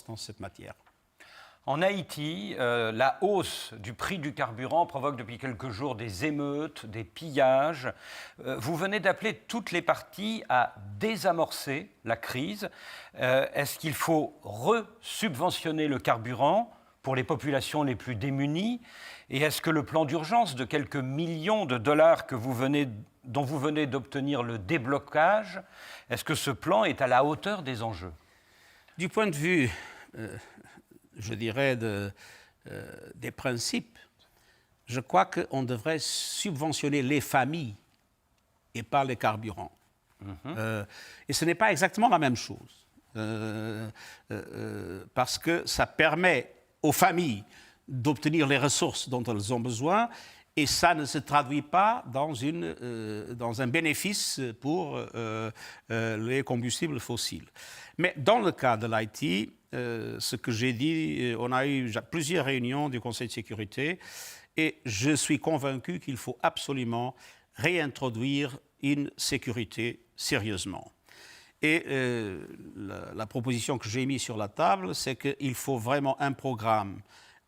dans cette matière. En Haïti, la hausse du prix du carburant provoque depuis quelques jours des émeutes, des pillages. Vous venez d'appeler toutes les parties à désamorcer la crise. Est-ce qu'il faut re-subventionner le carburant pour les populations les plus démunies? Et est-ce que le plan d'urgence de quelques millions de dollars dont vous venez d'obtenir le déblocage, est-ce que ce plan est à la hauteur des enjeux? Du point de vue, je dirais, des principes, je crois qu'on devrait subventionner les familles et pas les carburants. Et ce n'est pas exactement la même chose, parce que ça permet aux familles d'obtenir les ressources dont elles ont besoin, et ça ne se traduit pas dans un bénéfice pour les combustibles fossiles. Mais dans le cas de l'Haïti, ce que j'ai dit, on a eu plusieurs réunions du Conseil de sécurité, et je suis convaincu qu'il faut absolument réintroduire une sécurité sérieusement. Et la proposition que j'ai mise sur la table, c'est qu'il faut vraiment un programme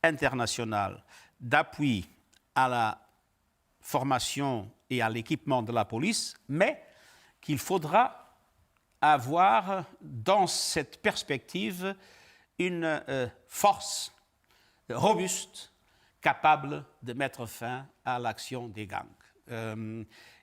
international d'appui à la formation et à l'équipement de la police, mais qu'il faudra avoir dans cette perspective une force robuste, capable de mettre fin à l'action des gangs.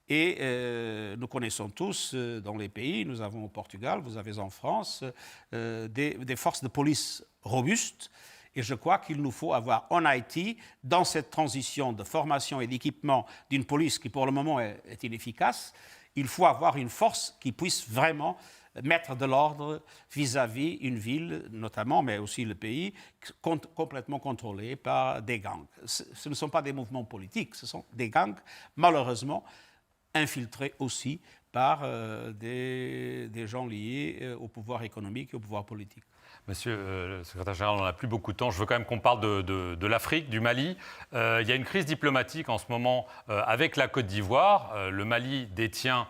Nous connaissons tous dans les pays, nous avons au Portugal, vous avez en France, des forces de police robustes. Et je crois qu'il nous faut avoir en Haïti, dans cette transition de formation et d'équipement d'une police qui pour le moment est inefficace, il faut avoir une force qui puisse vraiment mettre de l'ordre vis-à-vis une ville, notamment, mais aussi le pays, complètement contrôlé par des gangs. Ce ne sont pas des mouvements politiques, ce sont des gangs, malheureusement, infiltrés aussi par des gens liés au pouvoir économique et au pouvoir politique. Monsieur le secrétaire général, on n'a plus beaucoup de temps. Je veux quand même qu'on parle de l'Afrique, du Mali. Il y a une crise diplomatique en ce moment avec la Côte d'Ivoire. Le Mali détient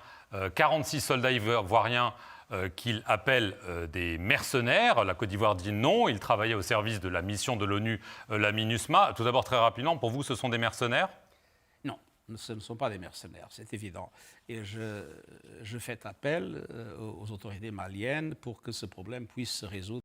46 soldats ivoiriens qu'il appelle des mercenaires. La Côte d'Ivoire dit non. Ils travaillaient au service de la mission de l'ONU, la MINUSMA. Tout d'abord, très rapidement, pour vous, ce sont des mercenaires ? Non, ce ne sont pas des mercenaires, c'est évident. Et je fais appel aux autorités maliennes pour que ce problème puisse se résoudre